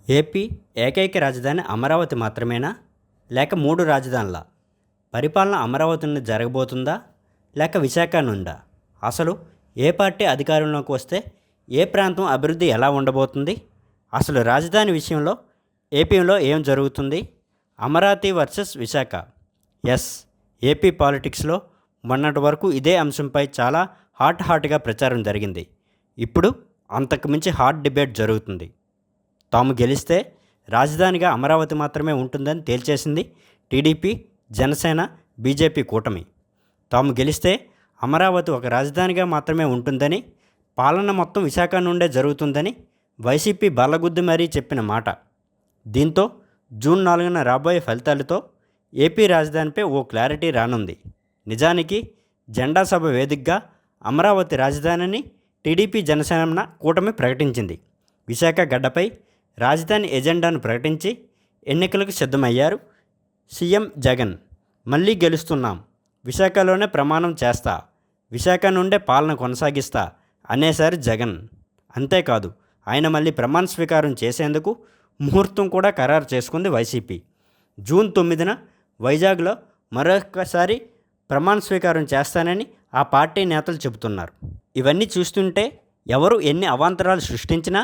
AP ఏకైక రాజధాని అమరావతి మాత్రమేనా? లేక 3 రాజధానులా? పరిపాలన అమరావతి నుండి జరగబోతుందా? లేక విశాఖ నుండా? అసలు ఏ పార్టీ అధికారంలోకి వస్తే ఏ ప్రాంతం అభివృద్ధి ఎలా ఉండబోతుంది? అసలు రాజధాని విషయంలో ఏపీలో ఏం జరుగుతుంది? Amaravati versus Visakha. Yes, AP పాలిటిక్స్లో మొన్నటి వరకు ఇదే అంశంపై చాలా హాట్గా ప్రచారం జరిగింది. ఇప్పుడు అంతకు మించి హాట్ డిబేట్ జరుగుతుంది. తాము గెలిస్తే రాజధానిగా అమరావతి మాత్రమే ఉంటుందని తేల్చేసింది టీడీపీ, జనసేన, బీజేపీ కూటమి. తాము గెలిస్తే అమరావతి ఒక రాజధానిగా మాత్రమే ఉంటుందని, పాలన మొత్తం విశాఖ నుండే జరుగుతుందని వైసీపీ బల్లగుద్ది మరీ చెప్పిన మాట. దీంతో జూన్ 4న రాబోయే ఫలితాలతో ఏపీ రాజధానిపై ఓ క్లారిటీ రానుంది. నిజానికి జెండా సభ వేదికగా అమరావతి రాజధానిని టీడీపీ, జనసేన కూటమి ప్రకటించింది. విశాఖ గడ్డపై రాజధాని ఎజెండాను ప్రకటించి ఎన్నికలకు సిద్ధమయ్యారు సీఎం జగన్. మళ్ళీ గెలుస్తున్నాం, విశాఖలోనే ప్రమాణం చేస్తా, విశాఖ నుండే పాలన కొనసాగిస్తా అనేసారు జగన్. అంతేకాదు, ఆయన మళ్ళీ ప్రమాణ స్వీకారం చేసేందుకు ముహూర్తం కూడా ఖరారు చేసుకుంది వైసీపీ. జూన్ 9న వైజాగ్లో మరొకసారి ప్రమాణ స్వీకారం చేస్తానని ఆ పార్టీ నేతలు చెబుతున్నారు. ఇవన్నీ చూస్తుంటే ఎవరు ఎన్ని అవాంతరాలు సృష్టించినా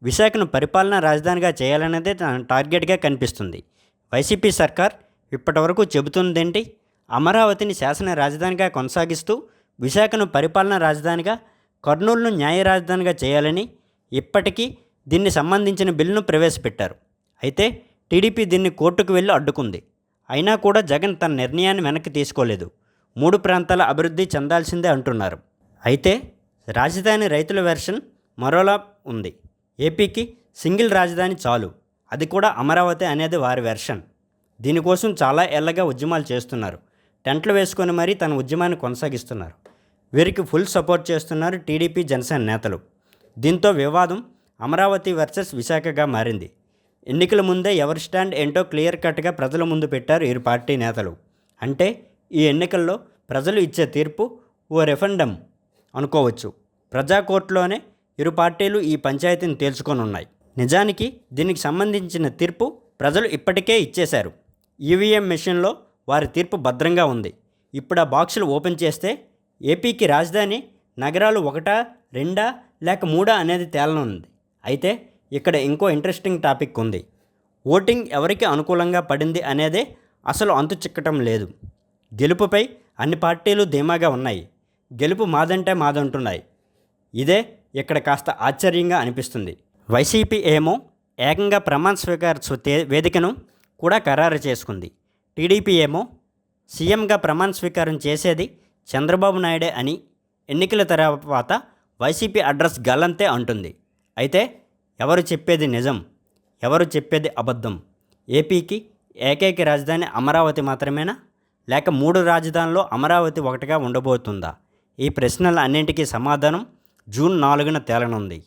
విశాఖను పరిపాలనా రాజధానిగా చేయాలనేదే తన టార్గెట్గా కనిపిస్తుంది. వైసీపీ సర్కార్ ఇప్పటివరకు చెబుతుందేంటి? అమరావతిని శాసన రాజధానిగా కొనసాగిస్తూ విశాఖను పరిపాలనా రాజధానిగా, కర్నూలును న్యాయ రాజధానిగా చేయాలని ఇప్పటికీ దీన్ని సంబంధించిన బిల్లును ప్రవేశపెట్టారు. అయితే టీడీపీ దీన్ని కోర్టుకు వెళ్ళి అడ్డుకుంది. అయినా కూడా జగన్ తన నిర్ణయాన్ని వెనక్కి తీసుకోలేదు. 3 ప్రాంతాల అభివృద్ధి చెందాల్సిందే అంటున్నారు. అయితే రాజధాని రైతుల వెర్షన్ మరోలా ఉంది. ఏపీకి సింగిల్ రాజధాని చాలు, అది కూడా అమరావతి అనేది వారి వెర్షన్. దీనికోసం చాలా ఏళ్లగా ఉద్యమాలు చేస్తున్నారు. టెంట్లు వేసుకొని మరీ తన ఉద్యమాన్ని కొనసాగిస్తున్నారు. వీరికి ఫుల్ సపోర్ట్ చేస్తున్నారు టీడీపీ, జనసేన నేతలు. దీంతో వివాదం అమరావతి వర్సెస్ విశాఖగా మారింది. ఎన్నికల ముందే ఎవరి స్టాండ్ ఏంటో క్లియర్ కట్గా ప్రజల ముందు పెట్టారు ఇరు పార్టీ నేతలు. అంటే ఈ ఎన్నికల్లో ప్రజలు ఇచ్చే తీర్పు ఓ రెఫరెండం అనుకోవచ్చు. ప్రజా కోర్టులోనే ఇరు పార్టీలు ఈ పంచాయతీని తేల్చుకొని ఉన్నాయి. నిజానికి దీనికి సంబంధించిన తీర్పు ప్రజలు ఇప్పటికే ఇచ్చేశారు. ఈవీఎం మెషిన్లో వారి తీర్పు భద్రంగా ఉంది. ఇప్పుడు ఆ బాక్సులు ఓపెన్ చేస్తే ఏపీకి రాజధాని నగరాలు 1, 2 లేక 3 అనేది తేలనుంది. అయితే ఇక్కడ ఇంకో ఇంట్రెస్టింగ్ టాపిక్ ఉంది. ఓటింగ్ ఎవరికి అనుకూలంగా పడింది అనేదే అసలు అంతు చిక్కటం లేదు. గెలుపుపై అన్ని పార్టీలు ధీమాగా ఉన్నాయి. గెలుపు మాదంటే మాదంటున్నాయి. ఇదే ఇక్కడ కాస్త ఆశ్చర్యంగా అనిపిస్తుంది. వైసీపీ ఏమో ఏకంగా ప్రమాణ స్వీకార వేదికను కూడా ఖరారు చేసుకుంది. టీడీపీ ఏమో సీఎంగా ప్రమాణ స్వీకారం చేసేది చంద్రబాబు నాయుడే అని ఎన్నికల తర్వాత వైసీపీ అడ్రస్ గల్లంతే అంటుంది. అయితే ఎవరు చెప్పేది నిజం, ఎవరు చెప్పేది అబద్ధం? ఏపీకి ఏకైక రాజధాని అమరావతి మాత్రమేనా? లేక 3 రాజధానుల్లో అమరావతి ఒకటిగా ఉండబోతుందా? ఈ ప్రశ్నల అన్నింటికీ సమాధానం జూన్ 4న తేలనుంది.